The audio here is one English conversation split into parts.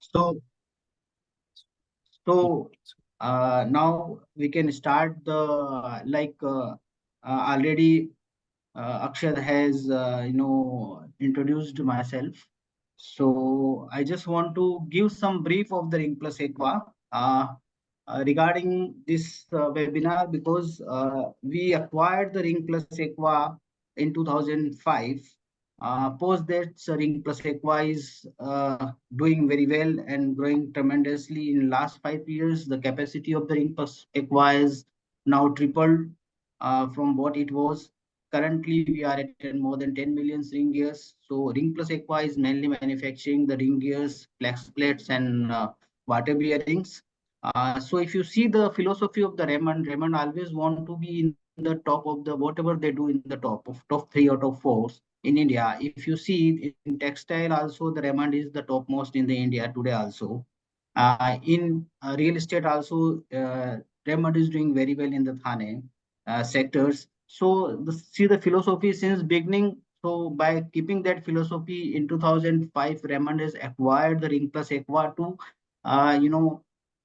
So, now we can start the already Akshat has introduced myself. So I just want to give some brief of the Ring Plus Aqua regarding this webinar because we acquired the Ring Plus Aqua in 2005. Post that, Ring Plus Aqua is doing very well and growing tremendously in last 5 years. The capacity of the Ring Plus Aqua is now tripled from what it was. Currently, we are at more than 10 million ring gears. So, Ring Plus Aqua is mainly manufacturing the ring gears, flex plates, and water bearings. So, if you see the philosophy of the Raymond always want to be in the top of the whatever they do in the top 3 or top 4 in India. If you see in textile, also the Raymond is the topmost in the India today. Also, in real estate, also Raymond is doing very well in the Thane sectors. So see the philosophy since beginning. So by keeping that philosophy in 2005, Raymond has acquired the Ring Plus Aqua to,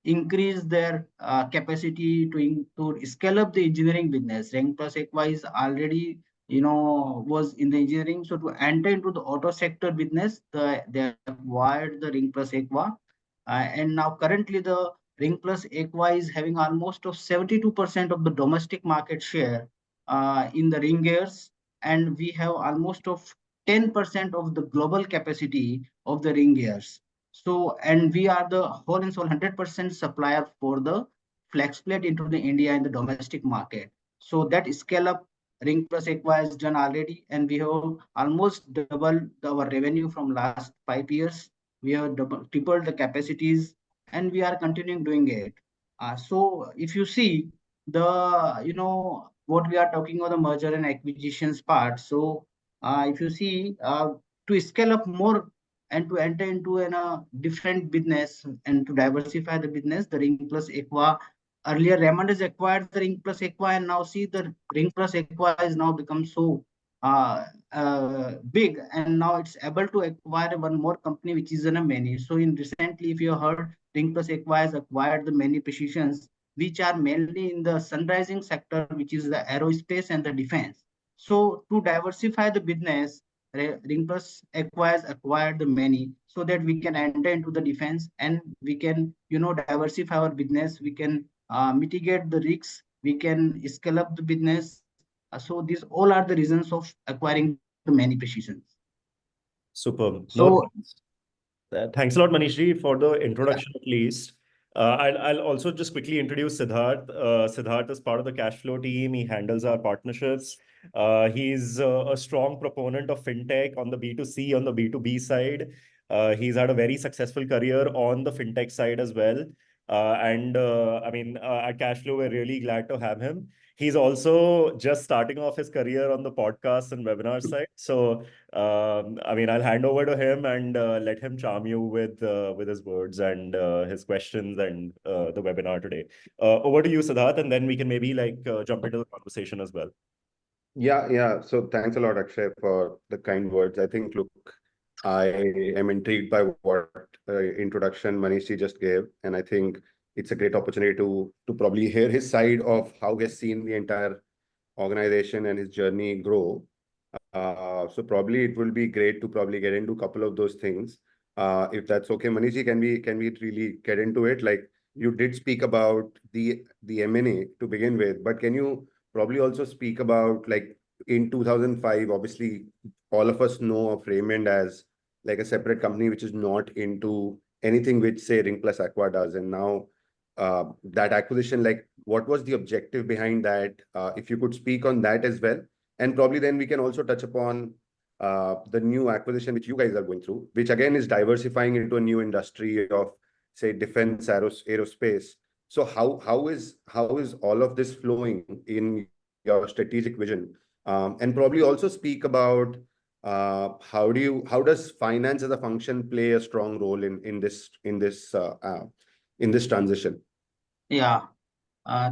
increase their capacity to scale up the engineering business. Ring Plus Aqua is already was in the engineering. So to enter into the auto sector business, they acquired the Ring Plus Aqua, and now currently the Ring Plus Aqua is having almost of 72% of the domestic market share in the ring gears, and we have almost of 10% of the global capacity of the ring gears. So, and we are the whole and sole 100% supplier for the flex plate into the India and the domestic market. So that scale up Ring Plus Aqua has done already, and we have almost doubled our revenue from last 5 years. We have tripled the capacities, and we are continuing doing it. So if you see the what we are talking about, the merger and acquisitions part. So if you see to scale up more and to enter into a different business and to diversify the business, the Ring Plus Aqua, earlier Raymond has acquired the Ring Plus Aqua, and now see the Ring Plus Aqua has now become so big, and now it's able to acquire one more company, which is in a Maini. So in recently, if you heard, Ring Plus Aqua has acquired the Maini Precisions, which are mainly in the sunrising sector, which is the aerospace and the defense. So to diversify the business, Ring Plus Aqua has acquired the Maini so that we can enter into the defense, and we can diversify our business. We can mitigate the risks. We can scale up the business. So these all are the reasons of acquiring the Maini Precisions. Superb. So No, thanks a lot, Manish, for the introduction at least. I'll also just quickly introduce Siddharth. Siddharth is part of the cash flow team. He handles our partnerships. He's a strong proponent of fintech on the B2C, on the B2B side. He's had a very successful career on the fintech side as well. I mean, at Cashflow, we're really glad to have him. He's also just starting off his career on the podcast and webinar side. So, I mean, I'll hand over to him and let him charm you with his words and his questions and the webinar today. Over to you, Siddharth, and then we can maybe jump into the conversation as well. Yeah. So thanks a lot, Akshay, for the kind words. I think, look, I am intrigued by what introduction Manish just gave, and I think it's a great opportunity to probably hear his side of how he's seen the entire organization and his journey grow. So probably it will be great to probably get into a couple of those things. If that's okay, Manish, can we really get into it? Like you did speak about the M&A to begin with, but can you probably also speak about like in 2005, obviously all of us know of Raymond as like a separate company which is not into anything which say Ring Plus Aqua does, and now that acquisition, like what was the objective behind that? If you could speak on that as well, and probably then we can also touch upon the new acquisition which you guys are going through, which again is diversifying into a new industry of say defense aerospace. So how is all of this flowing in your strategic vision? And probably also speak about how does finance as a function play a strong role in this transition? yeah,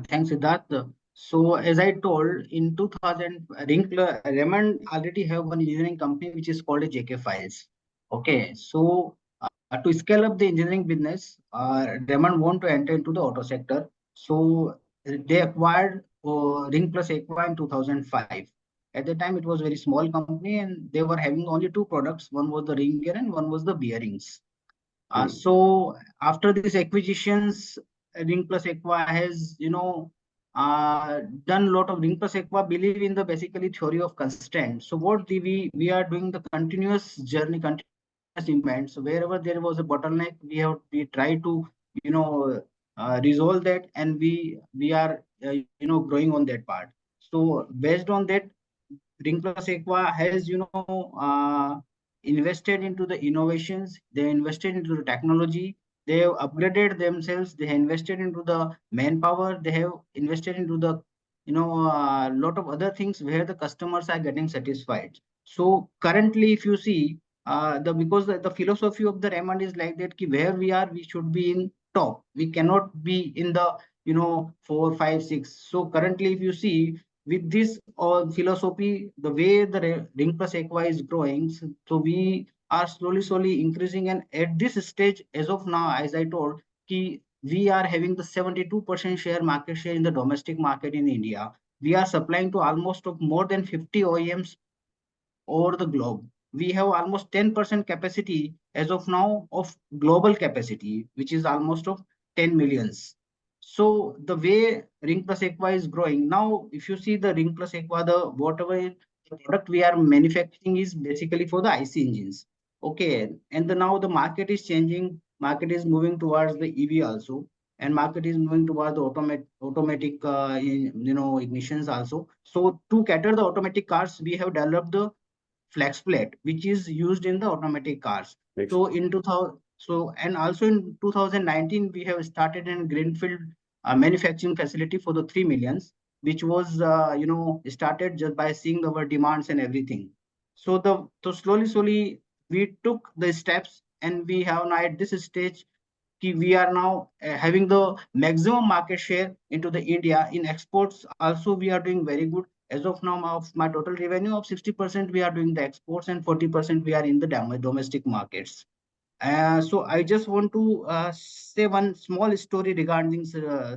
thanks, Siddharth. So as I told, in 2000, Raymond already have one engineering company which is called a JK Files. Okay, so to scale up the engineering business, Raymond want to enter into the auto sector. So they acquired Ring Plus Aqua in 2005. At the time, it was a very small company, and they were having only two products. One was the ring gear, and one was the bearings. So after these acquisitions, Ring Plus Aqua has, done a lot of Ring Plus Aqua believe in the basically theory of constraint. So what we are doing the continuous journey, continuous improvement. So wherever there was a bottleneck, we try to, resolve that, and we are growing on that part. So based on that, Ring Plus Aqua has, invested into the innovations. They invested into the technology. They have upgraded themselves. They have invested into the manpower. They have invested into the, lot of other things where the customers are getting satisfied. So currently, if you see, because the philosophy of the Raymond is like that, ki where we are, we should be in top. We cannot be in the, 4, 5, 6. So currently, if you see, with this philosophy, the way the Ring Plus Aqua is growing, so we are slowly increasing. And at this stage, as of now, as I told, we are having the 72% share market share in the domestic market in India. We are supplying to almost of more than 50 OEMs over the globe. We have almost 10% capacity as of now of global capacity, which is almost of 10 millions. So the way Ring Plus Aqua is growing now, if you see the Ring Plus Aqua, the whatever the product we are manufacturing is basically for the IC engines. Okay, and now the market is changing. Market is moving towards the EV also, and market is moving towards the automatic, ignitions also. So to cater the automatic cars, we have developed the flex plate, which is used in the automatic cars. So in 2000, and also in 2019, we have started in greenfield manufacturing facility for the 3 millions, which was started just by seeing our demands and everything. So slowly we took the steps, and we have now at this stage we are now having the maximum market share into the India. In exports also we are doing very good. As of now, of my total revenue of 60%, we are doing the exports, and 40% we are in the domestic markets. So I just want to say one small story regarding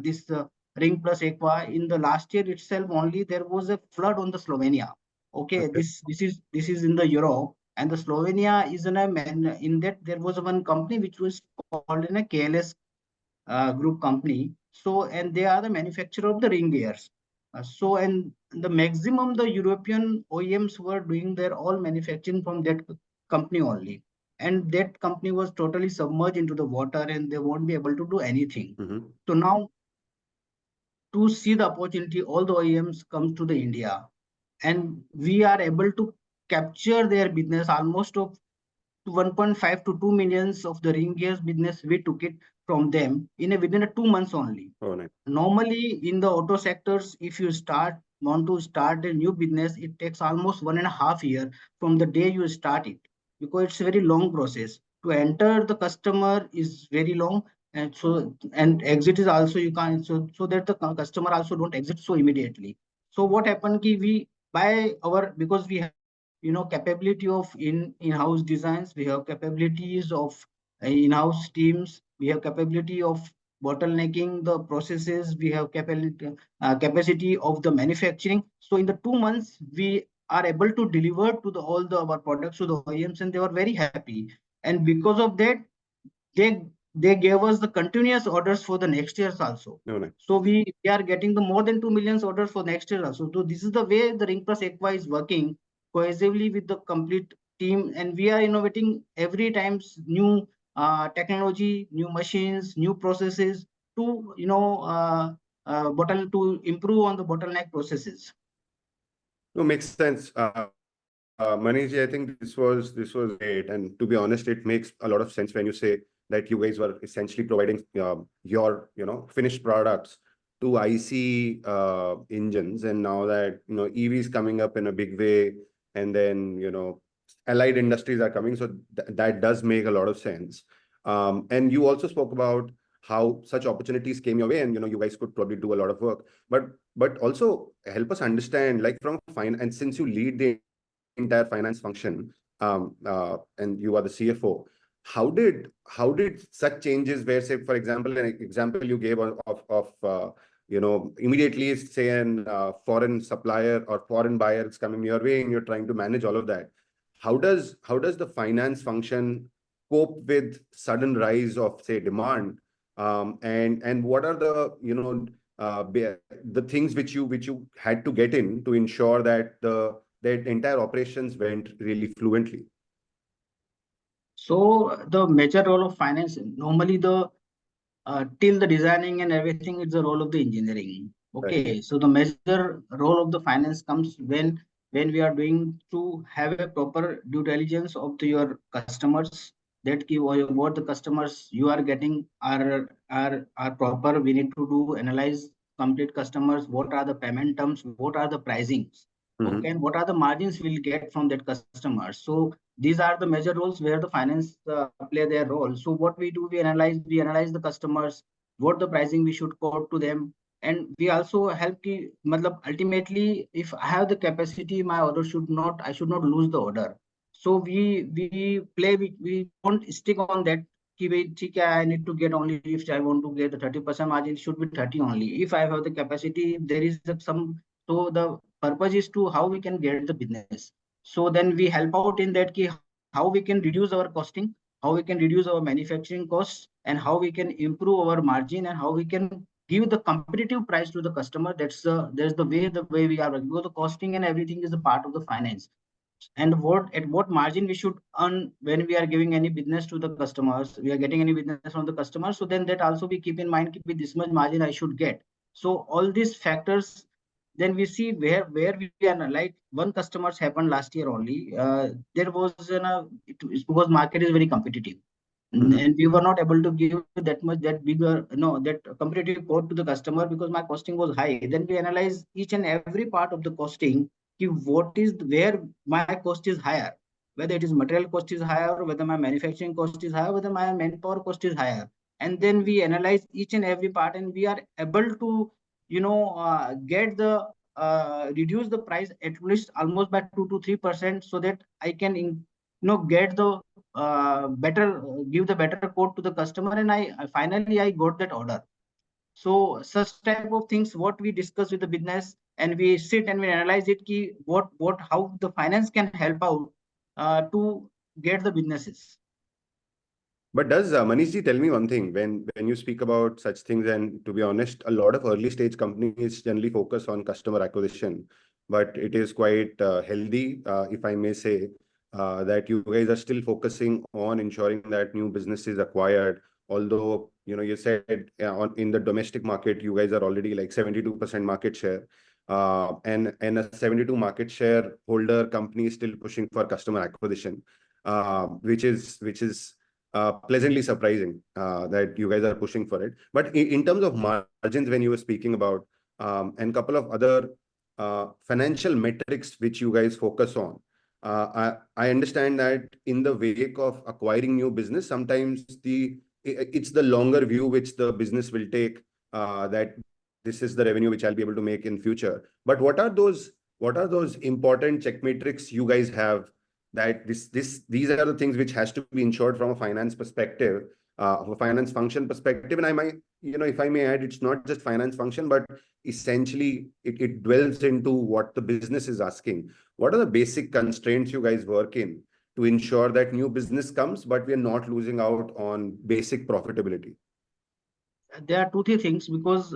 this Ring Plus Aqua. In the last year itself, only there was a flood on the Slovenia. Okay, this is in the Europe, and the Slovenia is in a man. In that there was one company which was called in a KLS group company. So, and they are the manufacturer of the ring gears. And the maximum the European OEMs were doing their all manufacturing from that company only. And that company was totally submerged into the water, and they won't be able to do anything. So now to see the opportunity, all the OEMs come to the India, and we are able to capture their business almost of 1.5 to 2 millions of the ring gears business. We took it from them within a 2 months only. Oh, nice. Normally in the auto sectors, if you want to start a new business, it takes almost 1.5 years from the day you start it, because it's a very long process. To enter the customer is very long, and exit is also you can't, so that the customer also don't exit so immediately. So what happened ki we by our, because we have capability of in-house designs, we have capabilities of in-house teams, we have capability of bottlenecking the processes, we have capacity of the manufacturing. So in the 2 months we are able to deliver to all our products to the OEMs, and they were very happy. And because of that, they they gave us the continuous orders for the next years also. Oh, nice. So we are getting the more than 2 million orders for next year also. So this is the way the Ring Plus Aqua is working cohesively with the complete team, and we are innovating every times new technology, new machines, new processes to to improve on the bottleneck processes. No, makes sense. Manish, I think this was great, and to be honest, it makes a lot of sense when you say that you guys were essentially providing your finished products to IC engines, and now that EVs coming up in a big way, and then allied industries are coming, so that does make a lot of sense. And you also spoke about how such opportunities came your way, and you guys could probably do a lot of work, but also help us understand, like, from and since you lead the entire finance function, and you are the CFO, how did such changes where, say, for example, an example you gave of immediately say an foreign supplier or foreign buyer is coming your way and you're trying to manage all of that. How does the finance function cope with sudden rise of, say, demand? And what are the things which you had to get in to ensure that the entire operations went really fluently? So the major role of finance, normally the till the designing and everything, it's the role of the engineering. Right. Okay, so the major role of the finance comes when we are doing to have a proper due diligence of your customers, that what the customers you are getting are proper. We need to do analyze complete customers, what are the payment terms, what are the pricings, okay, and what are the margins we'll get from that customer. So these are the major roles where the finance play their role. So what we do, we analyze the customers, what the pricing we should quote to them, and we also help ki, matlab, ultimately if I have the capacity, my order should not, I should not lose the order. So we don't stick on that ki bhai, theek hai, I need to get only, if I want to get the 30% margin, it should be 30 only. If I have the capacity, if there is some, so the purpose is to how we can get the business. So then we help out in that ki how we can reduce our costing, how we can reduce our manufacturing costs, and how we can improve our margin, and how we can give the competitive price to the customer. That's the way we are working. Because the costing and everything is a part of the finance. And what margin we should earn when we are giving any business to the customers, we are getting any business from the customer. So then that also we keep in mind, keep with this much margin I should get. So all these factors, then we see where we are. Like one customers happened last year only. There was it's because market is very competitive. And we were not able to give that much, that bigger, no, that competitive quote to the customer because my costing was high. Then we analyze each and every part of the costing, what is where my cost is higher, whether it is material cost is higher, whether my manufacturing cost is higher, whether my manpower cost is higher. And then we analyze each and every part, and we are able to get the reduce the price at least almost by 2 to 3%, so that I can get the better, give the better quote to the customer, and finally I got that order. So such type of things what we discuss with the business, and we sit and we analyze it ki what how the finance can help out to get the businesses. But does Manish ji, tell me one thing, when you speak about such things, and to be honest, a lot of early stage companies generally focus on customer acquisition, but it is quite healthy, if I may say, that you guys are still focusing on ensuring that new business is acquired. Although you said in the domestic market you guys are already like 72% market share, and a 72 market share holder company is still pushing for customer acquisition, which is pleasantly surprising that you guys are pushing for it. But in terms of margins, when you were speaking about and couple of other financial metrics which you guys focus on, I understand that in the wake of acquiring new business, sometimes it's the longer view which the business will take, that this is the revenue which I'll be able to make in future. But what are those important check metrics you guys have, that these are the things which has to be ensured from a finance perspective, a finance function perspective? And I might, if I may add, it's not just finance function, but essentially it dwells into what the business is asking. What are the basic constraints you guys work in to ensure that new business comes, but we are not losing out on basic profitability? There are 2 3 things, because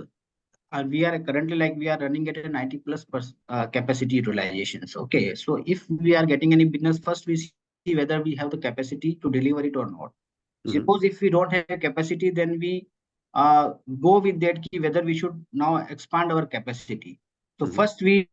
we are currently, like, we are running at a 90 plus capacity utilizations. Okay, so if we are getting any business, first we see whether we have the capacity to deliver it or not. Suppose if we don't have a capacity, then we go with that key whether we should now expand our capacity. So first we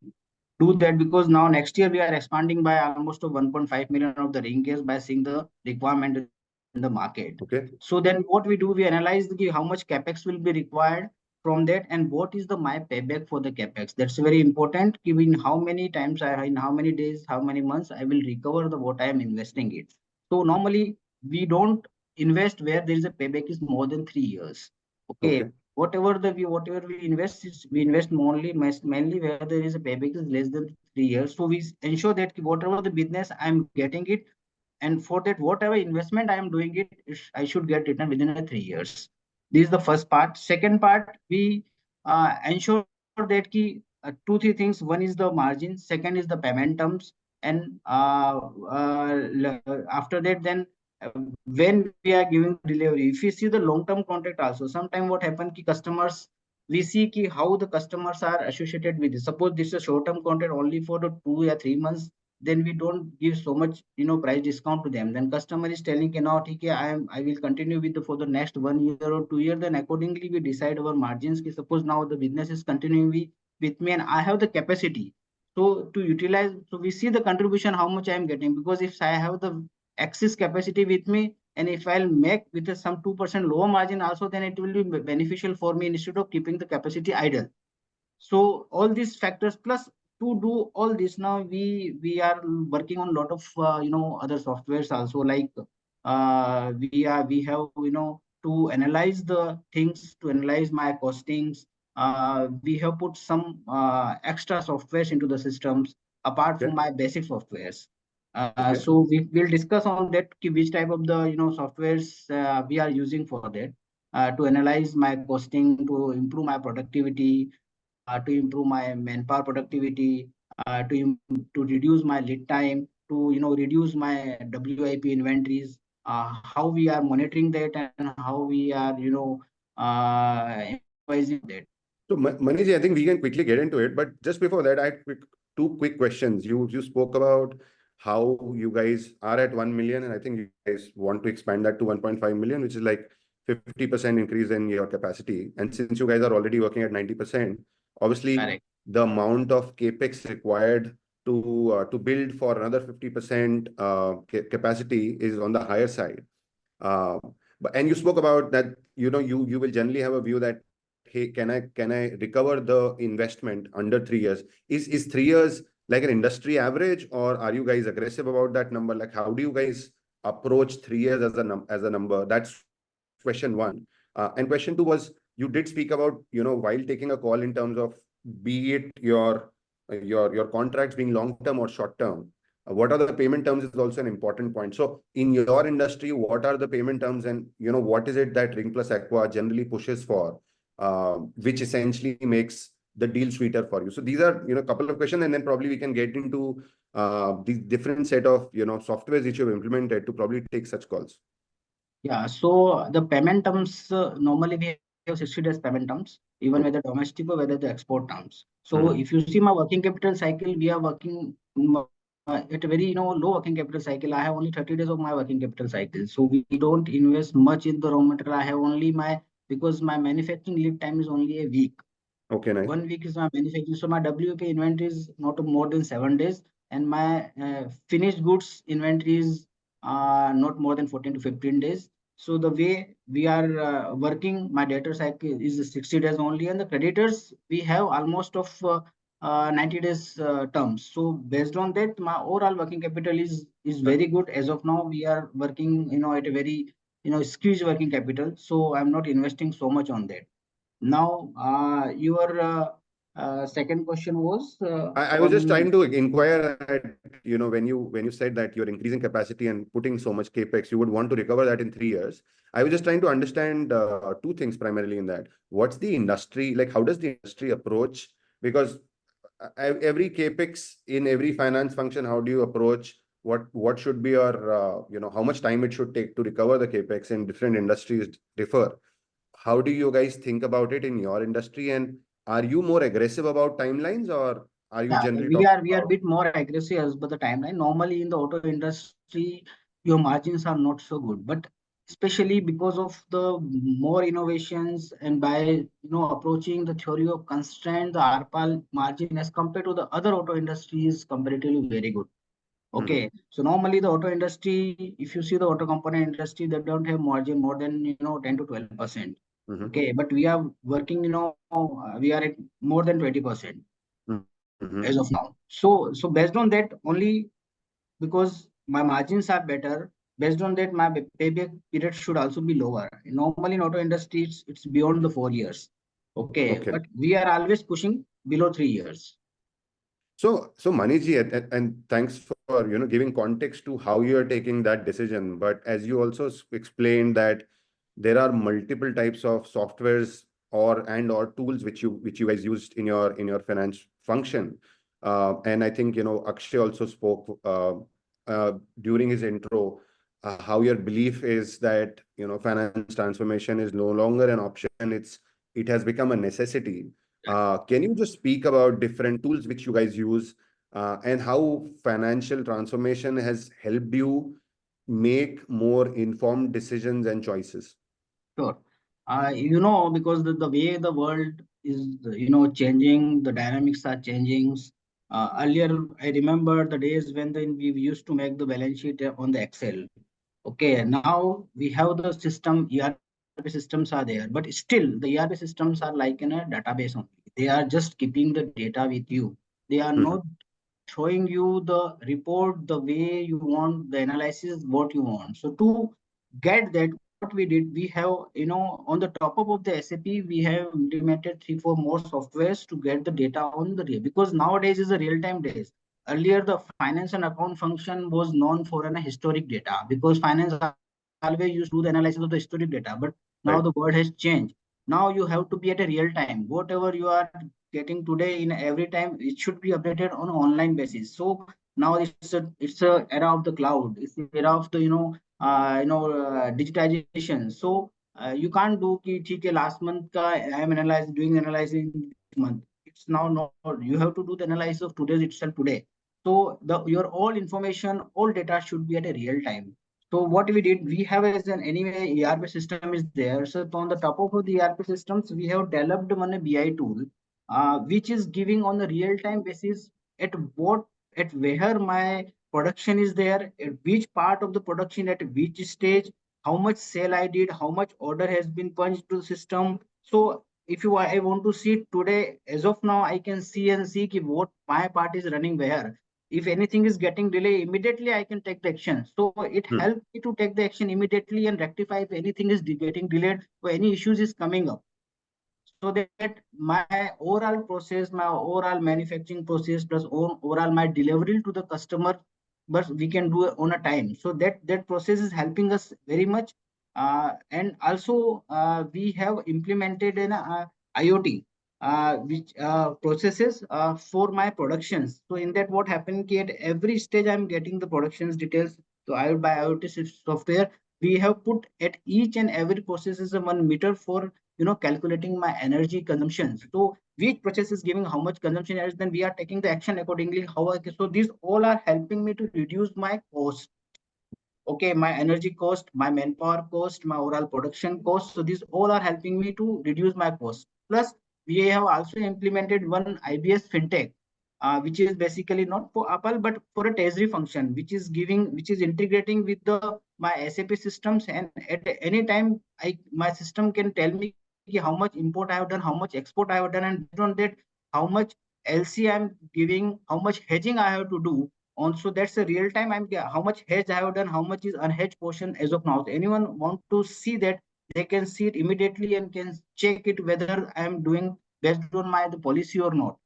do that, because now next year we are expanding by almost to 1.5 million of the ring case by seeing the requirement in the market. Okay. So then what we do, we analyze how much capex will be required from that, and what is the my payback for the capex. That's very important. Given how many times in how many days, how many months I will recover the what I am investing it. So normally we don't invest where there is a payback is more than 3 years. Okay. Okay. Whatever we invest is, we invest mainly where there is a payback is less than 3 years. So we ensure that whatever the business I'm getting it, and for that, whatever investment I am doing I should get return within 3 years. This is the first part. Second part, we ensure that two, three things. One is the margin. Second is the payment terms. And after that, then when we are giving delivery, if you see the long-term contract also, sometimes what happen ki customers, we see how the customers are associated with it. Suppose this is a short-term contract only for the 2 or 3 months, then we don't give so much price discount to them. Then customer is telling now I will continue with for the next 1 year or 2 years. Then accordingly we decide our margins. Suppose now the business is continuing with me and I have the capacity so to utilize. So we see the contribution how much I am getting, because if I have the excess capacity with me, and if I'll make with some 2% lower margin also, then it will be beneficial for me instead of keeping the capacity idle. So all these factors, plus to do all this, now we are working on a lot of other softwares also, like we have to analyze the things, to analyze my costings. We have put some extra softwares into the systems apart from my basic softwares. So we will discuss on that which type of the softwares we are using for that, to analyze my costing, to improve my productivity, to improve my manpower productivity, to reduce my lead time, to reduce my WIP inventories. How we are monitoring that and how we are advising that. So Manish, I think we can quickly get into it, but just before that, I had two quick questions. You spoke about how you guys are at 1 million, and I think you guys want to expand that to 1.5 million, which is like 50% increase in your capacity. And since you guys are already working at 90%, obviously Correct. the amount of capex required to build for another 50% capacity is on the higher side. And you spoke about that, you will generally have a view that, hey, can I recover the investment under 3 years? Is 3 years like an industry average, or are you guys aggressive about that number? Like, how do you guys approach 3 years as a number? That's question one. And question two was, you did speak about, while taking a call in terms of be it your contracts being long term or short term, what are the payment terms is also an important point. So in your industry, what are the payment terms, and what is it that Ring Plus Aqua generally pushes for, which essentially makes the deal sweeter for you? So these are a couple of questions, and then probably we can get into the different set of softwares which you've implemented to probably take such calls. Yeah, so the payment terms, normally we have 60 days payment terms, even whether domestic or whether the export terms. So if you see my working capital cycle, we are working at a very low working capital cycle. I have only 30 days of my working capital cycle. So we don't invest much in the raw material. I have only because my manufacturing lead time is only a week. Okay, nice. 1 week is my manufacturing. So my WP inventory is not more than 7 days, and my finished goods inventory is not more than 14 to 15 days. So the way we are working, my debtor cycle is 60 days only, and the creditors we have almost of 90 days terms. So based on that, my overall working capital is very good. As of now, we are working at a very squeezed working capital. So I'm not investing so much on that. Now, your second question was I was just trying to inquire that, when you said that you're increasing capacity and putting so much capex, you would want to recover that in 3 years. I was just trying to understand two things primarily in that. What's the industry like? How does the industry approach? Because every capex in every finance function, how do you approach? What should be your how much time it should take to recover the capex in different industries differ. How do you guys think about it in your industry, and are you more aggressive about timelines, or are you generally we talking are a about? bit more aggressive as per the timeline. Normally in the auto industry, your margins are not so good, but especially because of the more innovations and by approaching the theory of constraint, the ARPAL margin as compared to the other auto industry is comparatively very good. Okay, so normally the auto industry, if you see the auto component industry, they don't have margin more than 10 to 12%. Okay, but we are working, we are at more than 20% as of now. So based on that only, because my margins are better, based on that my payback period should also be lower. Normally in auto industry, it's beyond the 4 years. Okay, but we are always pushing below 3 years. So Manishji, and thanks giving context to how you are taking that decision. But as you also explained that there are multiple types of softwares or tools which you guys used in your finance function. And I think Akshay also spoke during his intro how your belief is that finance transformation is no longer an option. It has become a necessity. Can you just speak about different tools which you guys use, and how financial transformation has helped you make more informed decisions and choices? Sure. Because the way the world is, changing, the dynamics are changing. Earlier, I remember the days when we used to make the balance sheet on the Excel. Okay, now we have the system, ERP systems are there, but still the ERP systems are like in a database only. They are just keeping the data with you. They are not Mhm. showing you the report the way you want, the analysis what you want. So to get that, what we did, we have, on the top of the SAP, we have implemented 3 4 more softwares to get the data on the real, because nowadays is a real time days. Earlier the finance and account function was known for an historic data, because finance always used to do the analysis of the historic data, but now the Right. world has changed. Now you have to be at a real time, whatever you are getting today in every time, it should be updated on online basis. So now it's a era of the cloud, it's the era of the digitization. So you can't do ki theek hai, last month ka I am analyzing doing analyzing this month. It's now not, you have to do the analysis of today's itself today. So the your all information, all data should be at a real time. So what we did, we have as an anyway ERP system is there. So on the top of the ERP systems, we have developed one BI tool, which is giving on the real time basis at what, at where my production is there, at which part of the production, at which stage, how much sale I did, how much order has been punched to the system. So if you I want to see today, as of now, I can see and see ki what my part is running where. If anything is getting delay, immediately I can take the action. So it Hmm. helps me to take the action immediately and rectify if anything is getting delayed or any issues is coming up, so that my overall process, my overall manufacturing process plus overall my delivery to the customer, but we can do it on a time. So that process is helping us very much. And also we have implemented an IoT, which processes for my productions. So in that, what happened ki at every stage I'm getting the productions details. So I by IoT software, we have put at each and every process is a 1 meter for calculating my energy consumption. So which process is giving how much consumption is, then we are taking the action accordingly. So these all are helping me to reduce my cost. Okay, my energy cost, my manpower cost, my overall production cost. So these all are helping me to reduce my cost. Plus, we have also implemented one IBS fintech, which is basically not for Apple but for a treasury function, which is integrating with the my SAP systems, and at any time, my system can tell me ki how much import I have done, how much export I have done, and based on that, how much LC I'm giving, how much hedging I have to do. Also, that's a real time. How much hedge I have done, how much is unhedged portion as of now. So anyone want to see that, they can see it immediately and can check it whether I am doing based on my the policy or not.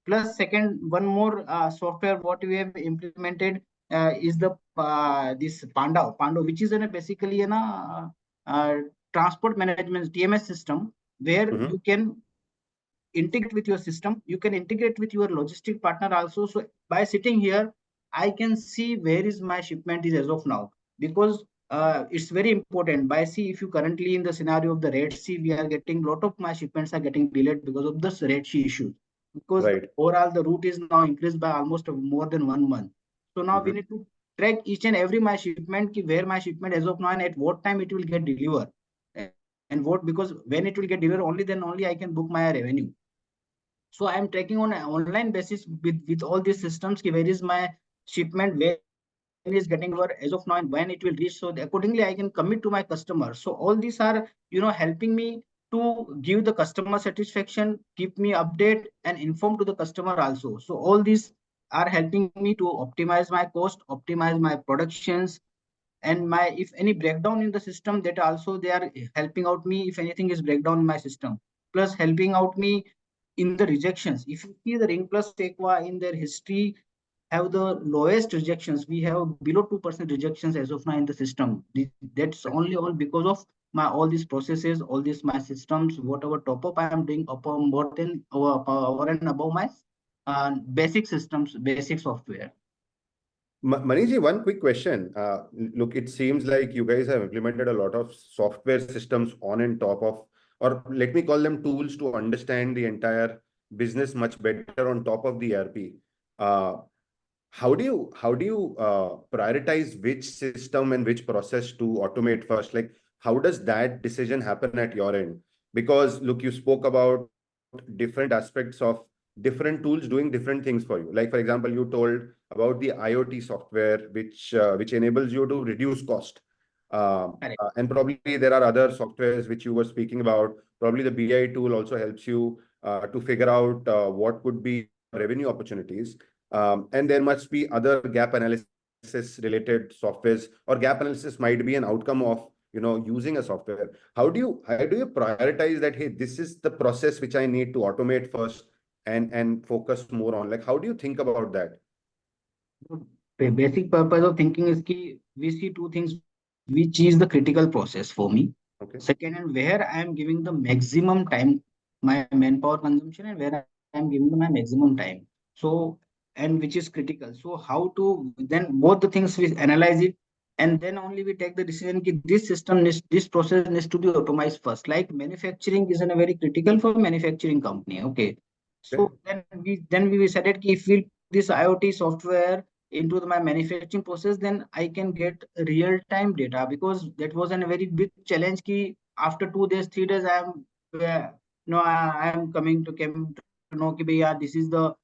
Plus, second, one more software what we have implemented is the this Panda, which is basically uh, transport management TMS system, where Mhm. you can integrate with your system, you can integrate with your logistic partner also. So by sitting here, I can see where is my shipment is as of now, because it's very important. By see, if you currently in the scenario of the Red Sea, we are getting lot of my shipments are getting delayed because of this Red Sea issue, because Right. overall the route is now increased by almost more than 1 month. So now we Mhm. need to track each and every my shipment, ki where my shipment as of now and at what time it will get delivered, and what, because when it will get delivered, only then only I can book my revenue. So I am tracking on an online basis with all these systems ki where is my shipment, when is getting delivered as of now, and when it will reach. So accordingly I can commit to my customer. So all these are helping me to give the customer satisfaction, keep me update and inform to the customer also. So all these are helping me to optimize my cost, optimize my productions, and my if any breakdown in the system, that also they are helping out me if anything is breakdown in my system, plus helping out me in the rejections. If you see the Ring Plus Aqua in their history, have the lowest rejections. We have below 2% rejections as of now in the system. That's only all because of my all these processes, all these my systems, whatever top up I am doing upon more than over and above my basic systems, basic software. Maniji, one quick question. Look, it seems like you guys have implemented a lot of software systems on and top of, or let me call them tools to understand the entire business much better on top of the ERP. Uh, how do you prioritize which system and which process to automate first? Like, how does that decision happen at your end? Because look, you spoke about different aspects of different tools doing different things for you. Like, for example, you told about the IoT software, which enables you to reduce cost. Correct. And probably there are other softwares which you were speaking about. Probably the BI tool also helps you to figure out what could be revenue opportunities. And there must be other gap analysis related softwares, or gap analysis might be an outcome of using a software. How do you prioritize that? Hey, this is the process which I need to automate first and focus more on. Like, how do you think about that? The basic purpose of thinking is ki we see two things, which is the critical process for me. Okay. Second, and where I am giving the maximum time, my manpower consumption, and where I am giving my maximum time. So, and which is critical. So, how to then both the things we analyze it, and then only we take the decision ki this system needs, this process needs to be automated first. Like manufacturing is a very critical for manufacturing company. Okay. Okay. So then we decided ki if we put this IoT software into my manufacturing process, then I can get real time data, because that was a very big challenge ki after 2 days, 3 days, I am no I am came to know ki bhai, yeah, this is the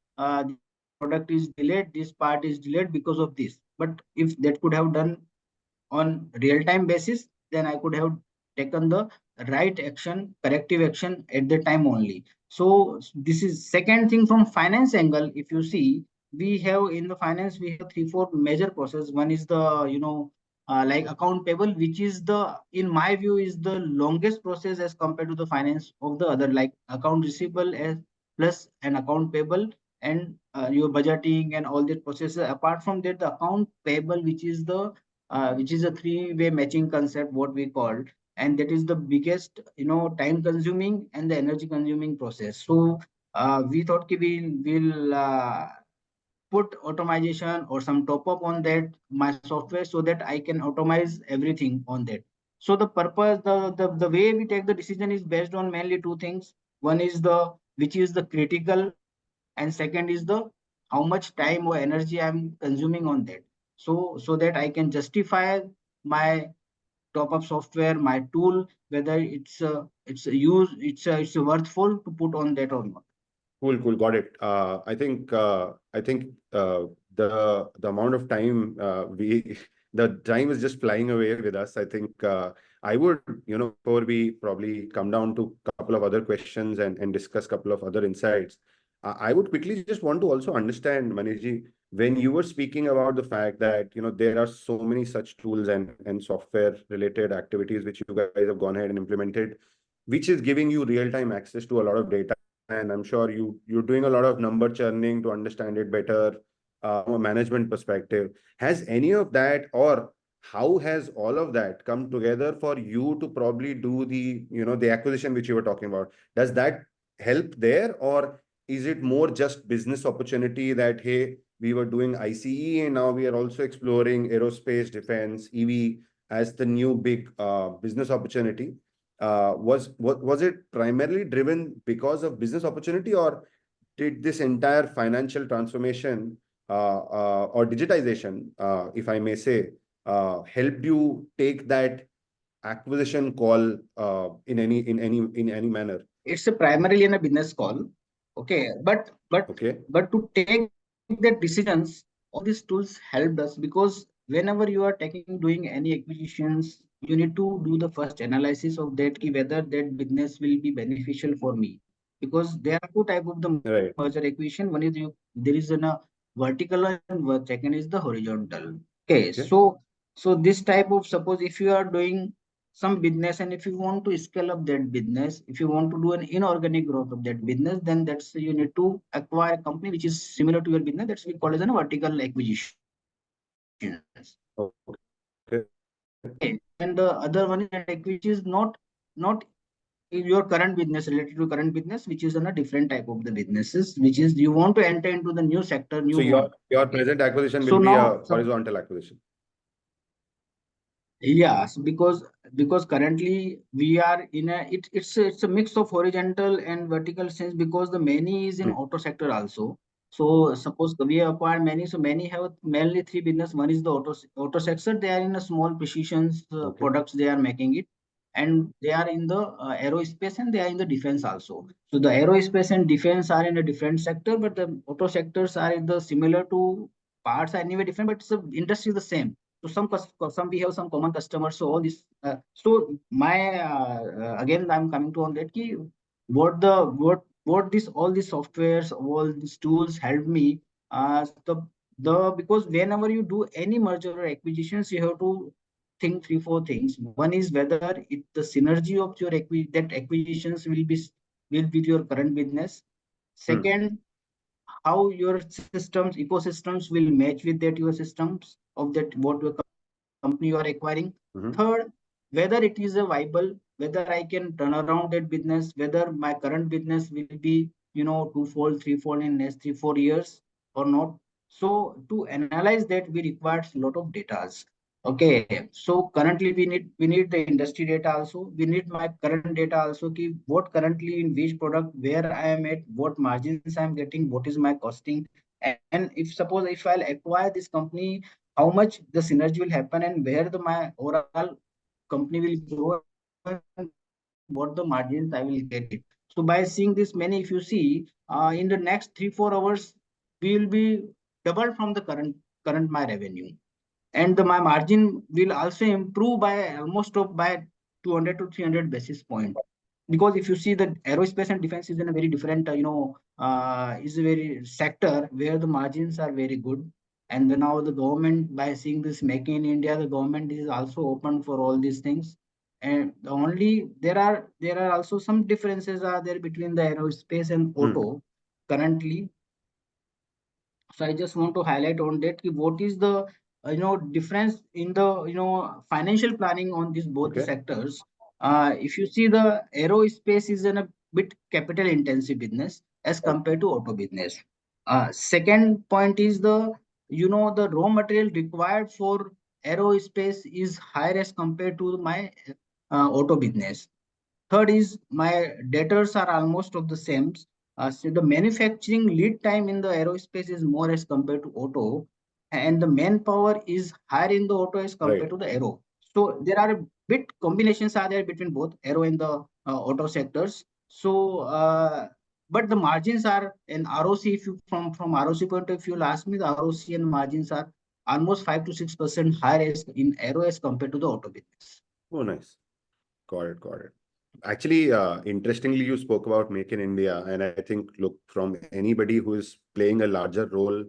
product is delayed, this part is delayed because of this. But if that could have done on real-time basis, then I could have taken the right action, corrective action at the time only. So this is second thing from finance angle. If you see, we have in the finance, we have three, four major process. One is the, like account payable, which is the, in my view, is the longest process as compared to the finance of the other, like account receivable as plus an account payable, and your budgeting and all that processes. Apart from that, the account payable, which is a three-way matching concept, what we called, and that is the biggest, time consuming and the energy consuming process. So we thought ki we'll put automation or some top up on that my software, so that I can automate everything on that. So the purpose, the way we take the decision is based on mainly two things. One is the which is the critical, and second is the how much time or energy I'm consuming on that. So that I can justify my top up software, my tool, whether it's worthful to put on that or not. Cool, cool. Got it. I think the amount of time we the time is just flying away with us. I think I would, before we probably come down to a couple of other questions and discuss a couple of other insights, I would quickly just want to also understand, Manishji, when you were speaking about the fact that there are so many such tools and software related activities which you guys have gone ahead and implemented, which is giving you real time access to a lot of data. And I'm sure you're doing a lot of number churning to understand it better from a management perspective. Has any of that, or how has all of that come together for you to probably do the acquisition which you were talking about? Does that help there, or is it more just business opportunity that, hey, we were doing ICE and now we are also exploring aerospace, defense, EV as the new big business opportunity? Was it primarily driven because of business opportunity, or did this entire financial transformation or digitization, if I may say, helped you take that acquisition call in any manner? It's a primarily in a business call. Okay, Okay. but to take that decisions, all these tools helped us, because whenever you are doing any acquisitions, you need to do the first analysis of that ki whether that business will be beneficial for me. Because there are two type of the merger Right. acquisition. One is there is a vertical, and second is the horizontal. Okay, Okay. so this type of, suppose if you are doing some business, and if you want to scale up that business, if you want to do an inorganic growth of that business, then that's you need to acquire a company which is similar to your business. That's we call as a vertical acquisitions. Okay. Okay. And the other one is that which is not in your current business, related to current business, which is on a different type of the businesses, which is you want to enter into the new sector, So new your one. your Okay. present acquisition So will be now a horizontal acquisition. yes, because currently we are in a it's a mix of horizontal and vertical sense, because the many is in Hmm. auto sector also. So suppose we acquire many, so many have mainly three business. One is the auto sector. They are in a small precisions Okay. products they are making it, and they are in the aerospace, and they are in the defense also. So the aerospace and defense are in a different sector, but the auto sectors are in the similar to parts are anyway different, but it's the industry is the same. So some we have some common customers. So all this. So my again I'm coming to on that key. What this all these softwares, all these tools help me. The because whenever you do any merger or acquisitions, you have to think three four things. One is whether the synergy of your that acquisitions will be your current business. Hmm. Second, how your systems ecosystems will match with that your systems of that what your company you are acquiring. Third, Hmm. whether it is a viable, whether I can turn around that business, whether my current business will be twofold, threefold in next 3 4 years or not. So to analyze that, we requires a lot of data. Okay, so currently we need the industry data also. We need my current data also. Ki what currently in which product, where I am at, what margins I am getting, what is my costing, and if suppose if I'll acquire this company, how much the synergy will happen, and where the my overall company will grow, and what the margins I will get it. So by seeing this many, if you see in the next 3 4 hours, we will be double from the current my revenue, and my margin will also improve by almost by 200 to 300 basis point. Because if you see the aerospace and defense is in a very different is a very sector where the margins are very good. And then now the government, by seeing this make in India, the government is also open for all these things. And the only there are also some differences are there between the aerospace and Hmm. auto currently. So I just want to highlight on that what is the difference in the financial planning on these both the Okay. sectors. If you see, the aerospace is in a bit capital intensive business as Right. compared to auto business. Second point is the raw material required for aerospace is higher as compared to my auto business. Third is my debtors are almost of the same. So the manufacturing lead time in the aerospace is more as compared to auto, and the manpower is higher in the auto as Right. compared to the aero. So there are a bit combinations are there between both aero and the auto sectors. So but the margins are in ROC. If you from ROC point of view, ask me, the ROC and margins are almost 5 to 6% higher as in aero as compared to the auto business. Oh, nice. Got it. Got it. Actually, interestingly, you spoke about Make in India, and I think, look, from anybody who is playing a larger role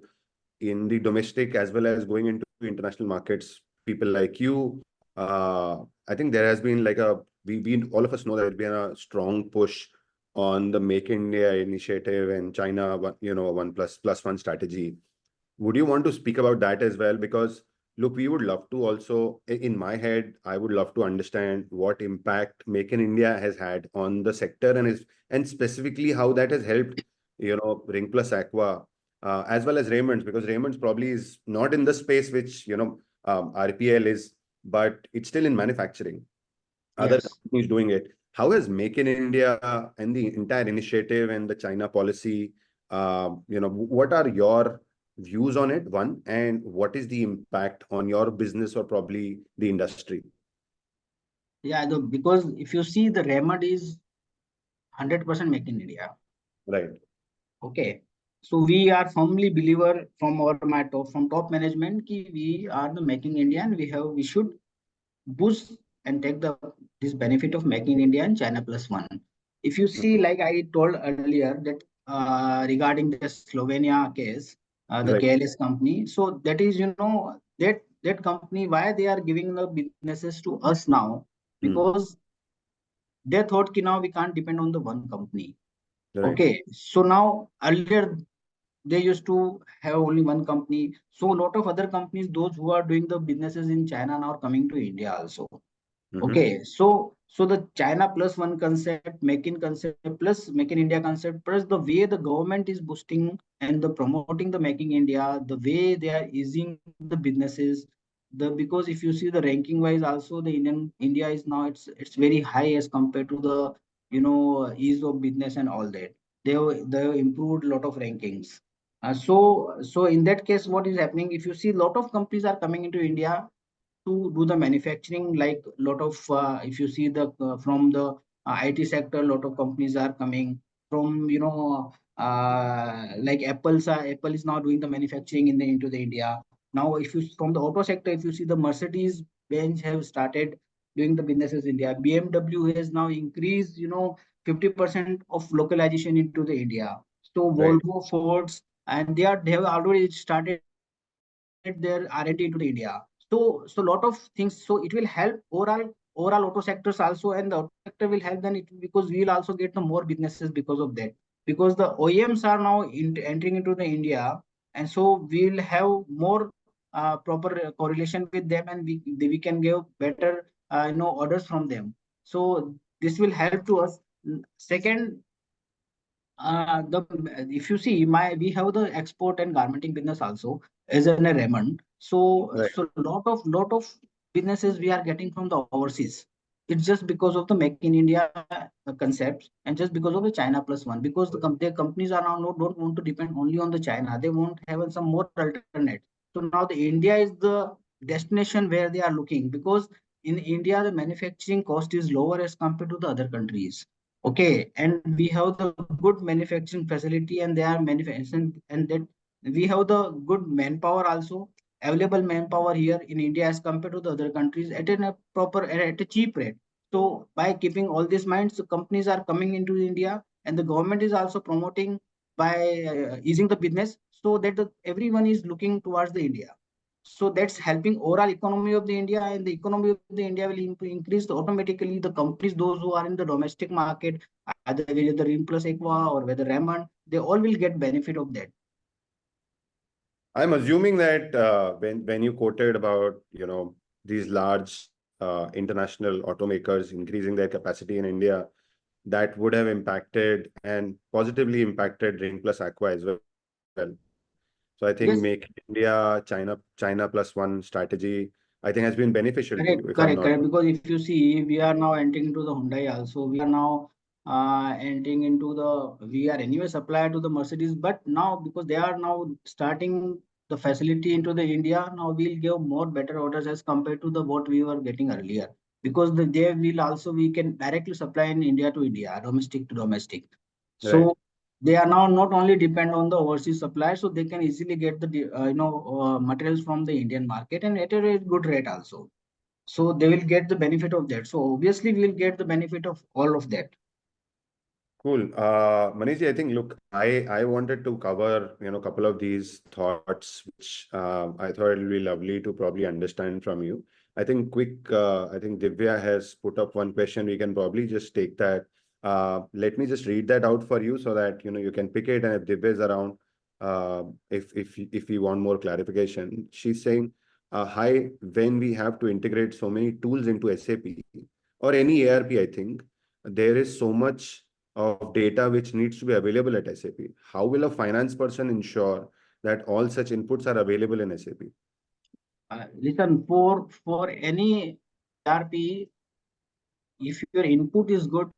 in the domestic as well as going into international markets, people like you, I think there has been like we all of us know that there's been a strong push on the Make in India initiative and China, one plus one strategy. Would you want to speak about that as well? Because look, we would love to also, in my head, I would love to understand what impact Make in India has had on the sector and specifically how that has helped, Ring Plus Aqua, as well as Raymond's, because Raymond's probably is not in the space which, RPL is, but it's still in manufacturing. Other Yes. companies doing it. How has Make in India and the entire initiative and the China policy, what are your views on it, one, and what is the impact on your business or probably the industry? Yeah, because if you see, the Raymond is 100% make in India. Right. Okay. So we are firmly believer from our my top from top management ki we are the making India, and we should boost and take the this benefit of making India and China plus one. If you see, Mhm. like I told earlier that regarding the Slovenia case, the Right. KLS company. So that is that company, why they are giving the businesses to us now. because they thought ki now we can't depend on the one company. Right. Okay, so now earlier they used to have only one company. So a lot of other companies, those who are doing the businesses in China now are coming to India also. Okay, so the China plus one concept, Make in concept plus Make in India concept, plus the way the government is boosting and the promoting the Making India, the way they are easing the businesses, the because if you see the ranking wise also the India is now it's very high as compared to the ease of business and all that. They have improved a lot of rankings. So in that case, what is happening? If you see, a lot of companies are coming into India to do the manufacturing, like lot of if you see the from the IT sector, a lot of companies are coming from like Apple is now doing the manufacturing into the India. Now if you from the auto sector, if you see the Mercedes Benz have started doing the businesses in India. BMW has now increased 50% of localization into the India. So Right. Volvo, Fords, and they have already started their R&D into the India. So lot of things. So it will help overall auto sectors also, and the auto sector will help then it because we will also get the more businesses because of that. Because the OEMs are now entering into the India, and so we will have more proper correlation with them, and we can give better orders from them. So this will help to us. Second, the if you see my we have the export and garmenting business also as in a Raymond. Right. So lot of businesses we are getting from the overseas. It's just because of the Make in India concepts, and just because of the China plus one, because their companies are now no don't want to depend only on the China. They want to have some more alternate. So now the India is the destination where they are looking, because in India the manufacturing cost is lower as compared to the other countries. Okay, and we have the good manufacturing facility, and they are manufacturing, and that we have the good manpower also, available manpower here in India as compared to the other countries at a proper at a cheap rate. So by keeping all these minds, the companies are coming into India, and the government is also promoting by easing the business, so that everyone is looking towards the India. So that's helping overall economy of the India, and the economy of the India will increase automatically. The companies, those who are in the domestic market, either whether Ring Plus Aqua or whether Raymond, they all will get benefit of that. I'm assuming that when you quoted about these large international automakers increasing their capacity in India, that would have impacted and positively impacted Ring Plus Aqua as well. So I think Make Yes, India China plus one strategy, I think, has been beneficial to you, correct, if I'm correct, not correct. wrong. Because if you see, we are now entering into the Hyundai also. We are now entering into we are anyway supplier to the Mercedes, but now because they are now starting the facility into the India, now we'll give more better orders as compared to the what we were getting earlier. Because they will also, we can directly supply in India to India, domestic to domestic. Right. So they are now not only depend on the overseas suppliers, so they can easily get the materials from the Indian market, and at a good rate also. So they will get the benefit of that. So obviously we will get the benefit of all of that. Cool. Manish, I think, look, I wanted to cover, a couple of these thoughts, which I thought it would be lovely to probably understand from you. I think Divya has put up one question. We can probably just take that. Let me just read that out for you so that, you can pick it. And if Divya is around, if you want more clarification, she's saying, hi, when we have to integrate so many tools into SAP or any ERP, I think there is so much of data which needs to be available at SAP. How will a finance person ensure that all such inputs are available in SAP? Listen, for any ERP, if your input is good,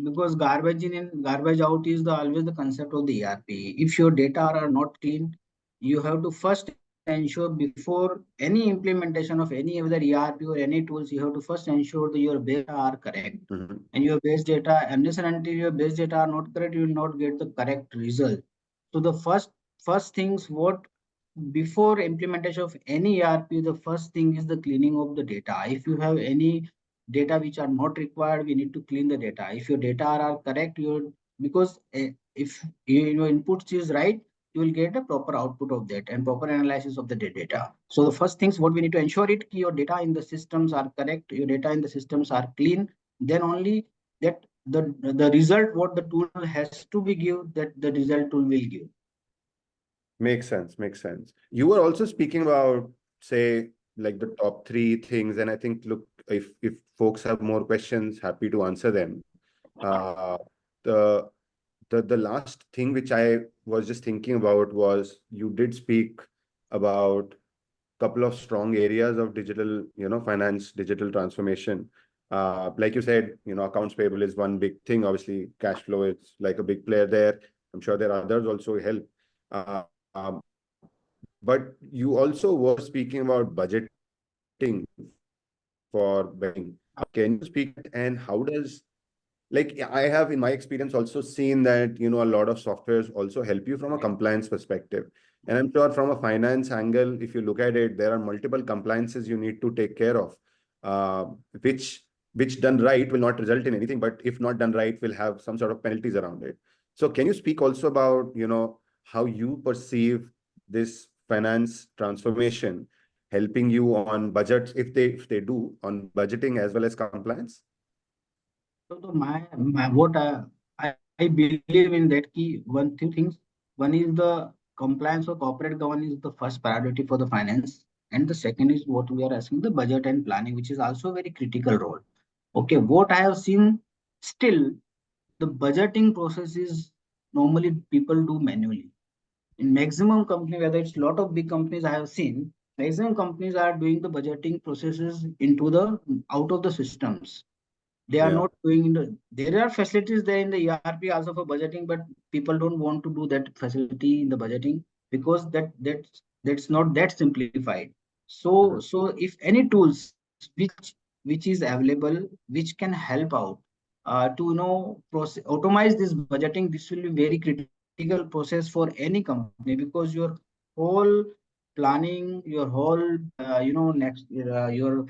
because garbage in and garbage out is the always the concept of the ERP. If your data are not clean, you have to first ensure before any implementation of any other ERP or any tools, you have to first ensure that your base data are correct. Mhm. And your base data, unless and until your base data are not correct, you will not get the correct result. So the first things what before implementation of any ERP, the first thing is the cleaning of the data. If you have any data which are not required, we need to clean the data. If your data are correct, your because if your inputs is right, you will get a proper output of that and proper analysis of the data. So the first things what we need to ensure it your data in the systems are correct, your data in the systems are clean. Then only that the result what the tool has to be give, that the result tool will give. Makes sense. Makes sense. You were also speaking about, say, like the top three things, and I think, look, if folks have more questions, happy to answer them. Uh, the the last thing which I was just thinking about was you did speak about a couple of strong areas of digital, finance, digital transformation. Like you said, accounts payable is one big thing. Obviously, cash flow is like a big player there. I'm sure there are others also help. Uh, um, but you also were speaking about budgeting for betting. Can you speak and how does, like, I have in my experience also seen that a lot of softwares also help you from a compliance perspective, and I'm sure from a finance angle, if you look at it, there are multiple compliances you need to take care of, uh, which done right will not result in anything, but if not done right will have some sort of penalties around it. So can you speak also about how you perceive this finance transformation helping you on budgets, if they do, on budgeting as well as compliance? So my what I believe in that key one two things. One is the compliance or corporate governance is the first priority for the finance, and the second is what we are asking the budget and planning, which is also a very critical role. Okay, what I have seen still the budgeting process is normally people do manually. In maximum company, whether it's lot of big companies I have seen, maximum companies are doing the budgeting processes into the out of the systems. They are Yeah. not doing there are facilities there in the ERP also for budgeting, but people don't want to do that facility in the budgeting because that's not that simplified. So Mhm. so if any tools which is available which can help out to automate this budgeting, this will be very critical process for any company because your whole planning, your whole next your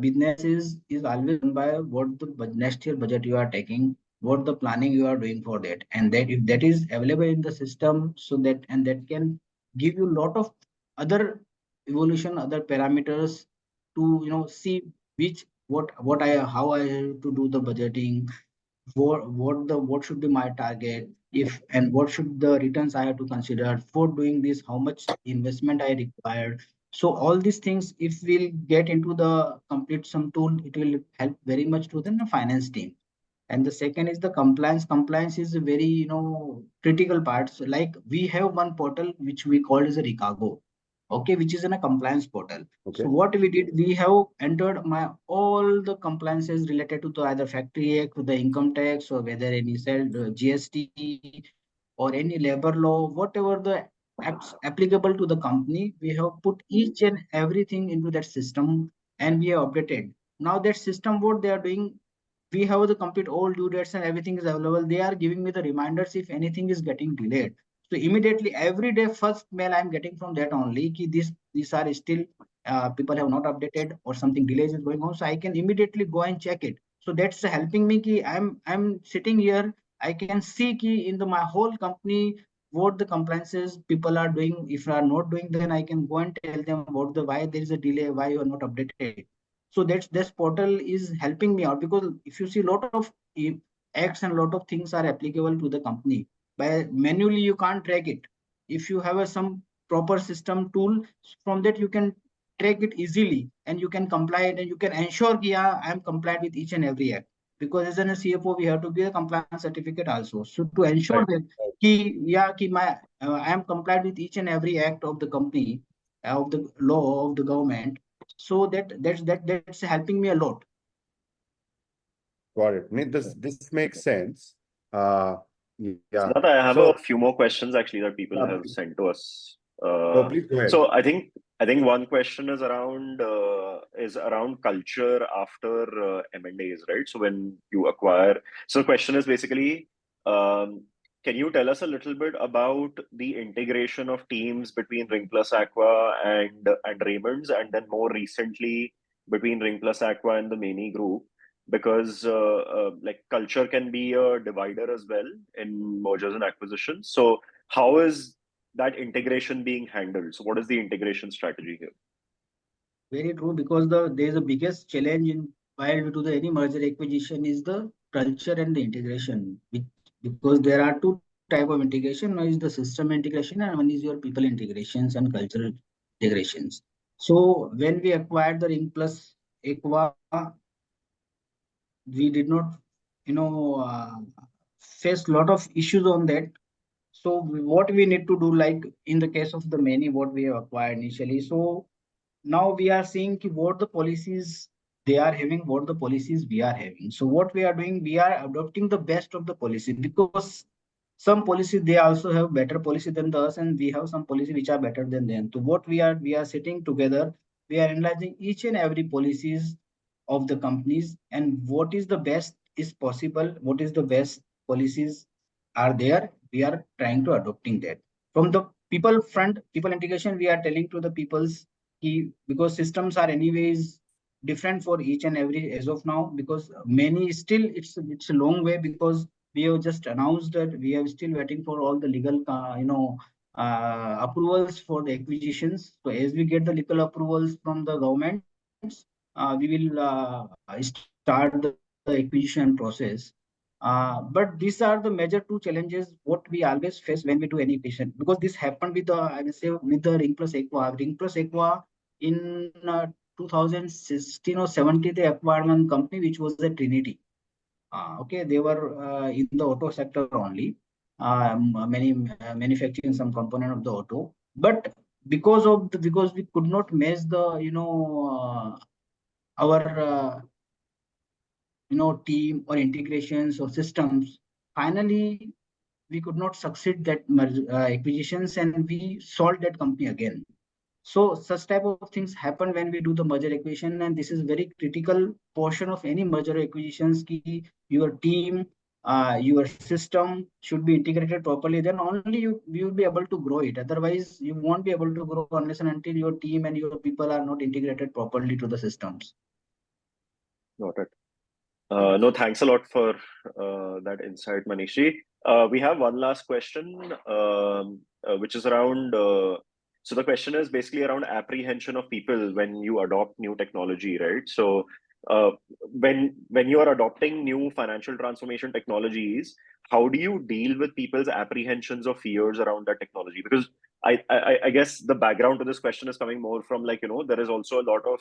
business is always done by what the next year budget you are taking, what the planning you are doing for that, and that if that is available in the system, so that and that can give you a lot of other evolution, other parameters to see which what I how I have to do the budgeting, what should be my target, if and what should the returns I have to consider for doing this, how much investment I required. So all these things if we'll get into the complete some tool, it will help very much to the finance team. And the second is the compliance is a very critical part. So like we have one portal which we call as a Ricargo, okay, which is in a compliance portal. So Okay. what we did, we have entered my all the compliances related to the either factory act, the income tax, or whether any sell GST or any labor law, whatever the acts applicable to the company, we have put each and everything into that system and we have updated. Now that system, what they are doing, we have the complete all due dates and everything is available. They are giving me the reminders if anything is getting delayed. So immediately every day first mail I'm getting from that only ki these are still people have not updated or something delays is going on. So I can immediately go and check it. So that's helping me ki I'm sitting here. I can see ki in the my whole company what the compliances people are doing. If are not doing, then I can go and tell them about the why there is a delay, why you are not updated. So that's this portal is helping me out because if you see a lot of acts and a lot of things are applicable to the company, by manually you can't track it. If you have some proper system tool, from that you can track it easily and you can comply it and you can ensure yeah I'm compliant with each and every act, because as a CFO we have to give a compliance certificate also, so to ensure Right. that ki, yeah ki my I am compliant with each and every act of the company, of the law of the government. So that's helping me a lot. Got it. This makes sense. Uh, yeah. Siddharth, I have a So, few more questions actually that people have please, sent to us. please go ahead. So I think one question is around culture after M&As, right? So when you acquire, so the question is basically, um, can you tell us a little bit about the integration of teams between Ring Plus Aqua and Raymond's, and then more recently between Ring Plus Aqua and the Maini Group? Because like culture can be a divider as well in mergers and acquisitions. So how is that integration being handled? So what is the integration strategy here? Very true, because there is the biggest challenge in while we do the any merger acquisition is the culture and the integration. Because there are two type of integration. One is the system integration and one is your people integrations and cultural integrations. So when we acquired the Ring Plus Aqua, we did not, face lot of issues on that. So what we need to do, like in the case of the many what we have acquired initially, so now we are seeing what the policies they are having, what the policies we are having. So what we are doing, we are adopting the best of the policy, because some policies they also have better policy than the us, and we have some policy which are better than them. So what we are sitting together, we are analyzing each and every policies of the companies, and what is the best is possible, what is the best policies are there, we are trying to adopting that. From the people front, people integration, we are telling to the people's because systems are anyways different for each and every as of now, because many still it's a long way, because we have just announced that we are still waiting for all the legal approvals for the acquisitions. So as we get the legal approvals from the governments, we will start the acquisition process. But these are the major two challenges what we always face when we do any acquisition, because this happened with the, I will say, with the Ring Plus Aqua. Ring Plus Aqua in 2016 or 17, they acquired one company which was the Trinity. Okay, they were in the auto sector only, manufacturing some component of the auto. But because we could not match the our team or integrations or systems, finally we could not succeed that acquisitions, and we sold that company again. So such type of things happen when we do the merger acquisition, and this is very critical portion of any merger acquisitions. Ki your team, your system should be integrated properly. Then only you will be able to grow it. Otherwise, you won't be able to grow unless and until your team and your people are not integrated properly to the systems. Got it. No, thanks a lot for that insight, Manishi. We have one last question, which is around. So the question is basically around apprehension of people when you adopt new technology, right? So when you are adopting new financial transformation technologies, how do you deal with people's apprehensions or fears around that technology? Because I guess the background to this question is coming more from, like, there is also a lot of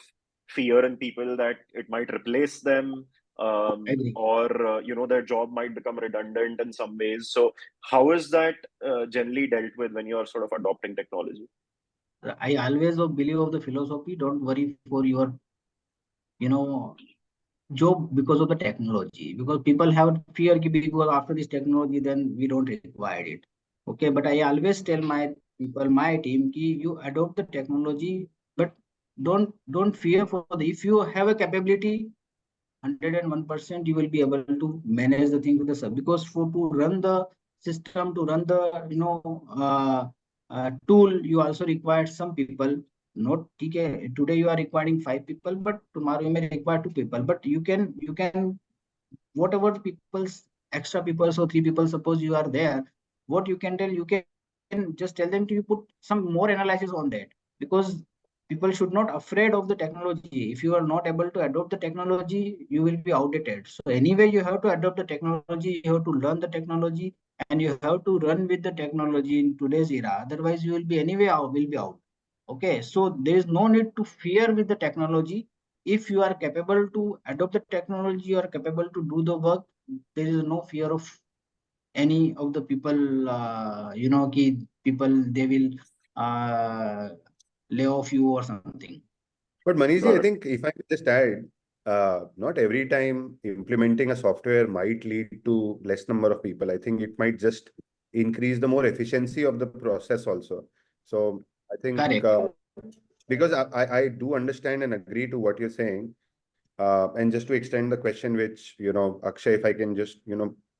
fear in people that it might replace them, Agree. or their job might become redundant in some ways. So how is that generally dealt with when you're sort of adopting technology? I always believe of the philosophy. Don't worry for your, you know, job because of the technology. Because people have fear because after this technology, then we don't require it. Okay, but I always tell my people, my team, ki you adopt the technology, but don't fear for the, if you have a capability, 101% you will be able to manage the thing with the sub, because for to run the system, to run the tool, you also require some people. Not okay, today you are requiring 5 people, but tomorrow you may require 2 people, but you can whatever people's extra people, so 3 people suppose you are there, what you can tell, you can just tell them to you put some more analysis on that. Because people should not afraid of the technology. If you are not able to adopt the technology, you will be outdated. So anyway, you have to adopt the technology, you have to learn the technology, and you have to run with the technology in today's era. Otherwise you will be anyway out, will be out. Okay, so there is no need to fear with the technology. If you are capable to adopt the technology, you are capable to do the work, there is no fear of any of the people, people, they will uh, lay off you or something. But Manishi, Got I it. think if I could just add, not every time implementing a software might lead to less number of people. I think it might just increase the more efficiency of the process also. So I think Correct. because I do understand and agree to what you're saying. And just to extend the question, which, Akshay, if I can just,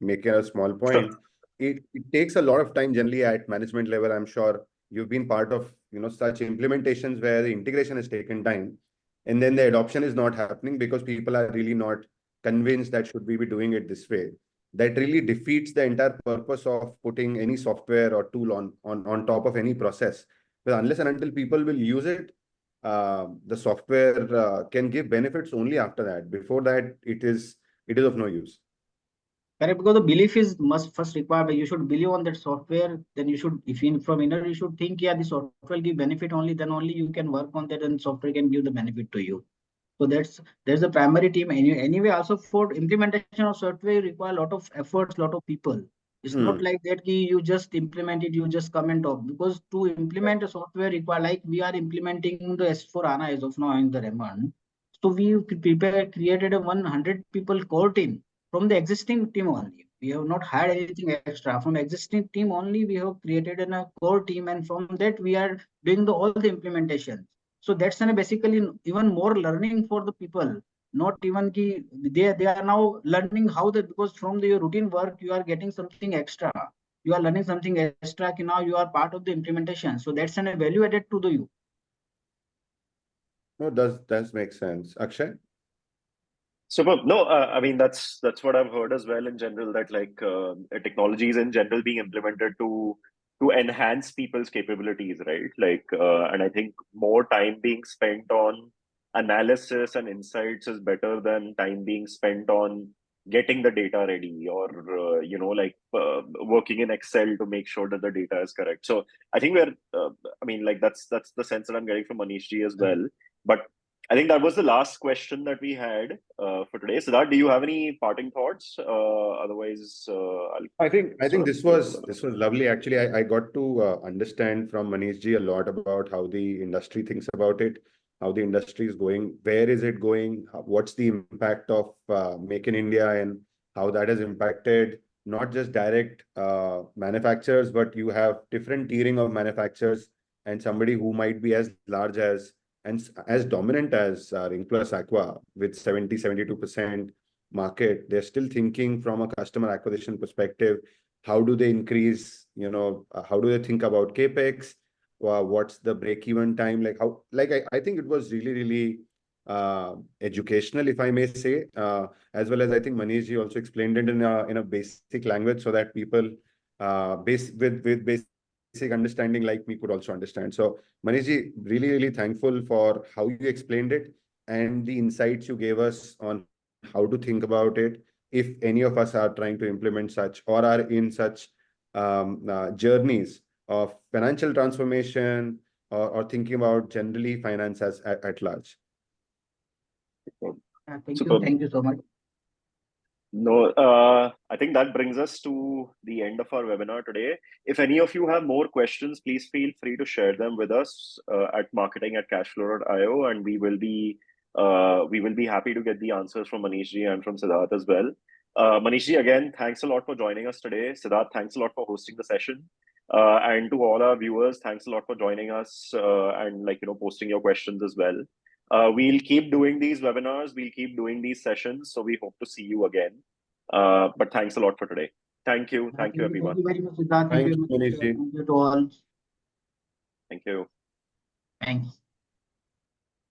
make a small Sure. point, it takes a lot of time generally at management level. I'm sure you've been part of, such implementations where the integration has taken time and then the adoption is not happening because people are really not convinced that should we be doing it this way. that really defeats the entire purpose of putting any software or tool on top of any process. But unless and until people will use it, the software can give benefits only after that. Before that, it is of no use. Correct, because the belief is must first required. You should believe on that software. Then you should, if in from inner, you should think, yeah, the software will give benefit only. Then only you can work on that, and software can give the benefit to you. So there's a primary team. Anyway, also for implementation of software, you require a lot of efforts, lot of people. It's not like that you just implement it, you just come and talk. Because to implement a software require, like we are implementing the S4HANA as of now in the Raymond. So we created a 100 people core team from the existing team only. We have not hired anything extra. From existing team only, we have created a core team, and from that we are doing all the implementation. So that's basically even more learning for the people. Not even ki they are now learning how that, because from your routine work you are getting something extra. You are learning something extra. Ki now you are part of the implementation. So that's a value added to the you. No, does make sense. Akshay? Superb. No, I mean that's what I've heard as well in general, that like technologies in general being implemented to enhance people's capabilities, right? Like, and I think more time being spent on analysis and insights is better than time being spent on getting the data ready, or like working in Excel to make sure that the data is correct. So I think I mean, like that's the sense that I'm getting from Manish ji as well. But I think that was the last question that we had for today. Siddharth, do you have any parting thoughts? Otherwise, I think this was lovely. Actually, I got to understand from Manish ji a lot about how the industry thinks about it, how the industry is going, where is it going, what's the impact of Make in India, and how that has impacted not just direct manufacturers, but you have different tiering of manufacturers, and somebody who might be as large as and as dominant as Ring Plus Aqua with 72% market. They're still thinking from a customer acquisition perspective. How do they increase, how do they think about CapEx? What's the break-even time? I think it was really educational, if I may say, as well as I think Manish ji also explained it in a basic language so that people with basic understanding like me could also understand. So Manish ji, really thankful for how you explained it and the insights you gave us on how to think about it if any of us are trying to implement such or are in such journeys of financial transformation or thinking about generally finance at large. Thank you so much. No, I think that brings us to the end of our webinar today. If any of you have more questions, please feel free to share them with us at marketing@cashflow.io, and we will be happy to get the answers from Manish ji and from Siddharth as well. Manish ji, again, thanks a lot for joining us today. Siddharth, thanks a lot for hosting the session. And to all our viewers, thanks a lot for joining us and posting your questions as well. We'll keep doing these webinars. We'll keep doing these sessions. So we hope to see you again. But thanks a lot for today. Thank you. Thank you, everyone. Thank you very much, Siddharth. Thank you, Manish ji. Thank you to all. Thank you. Thanks.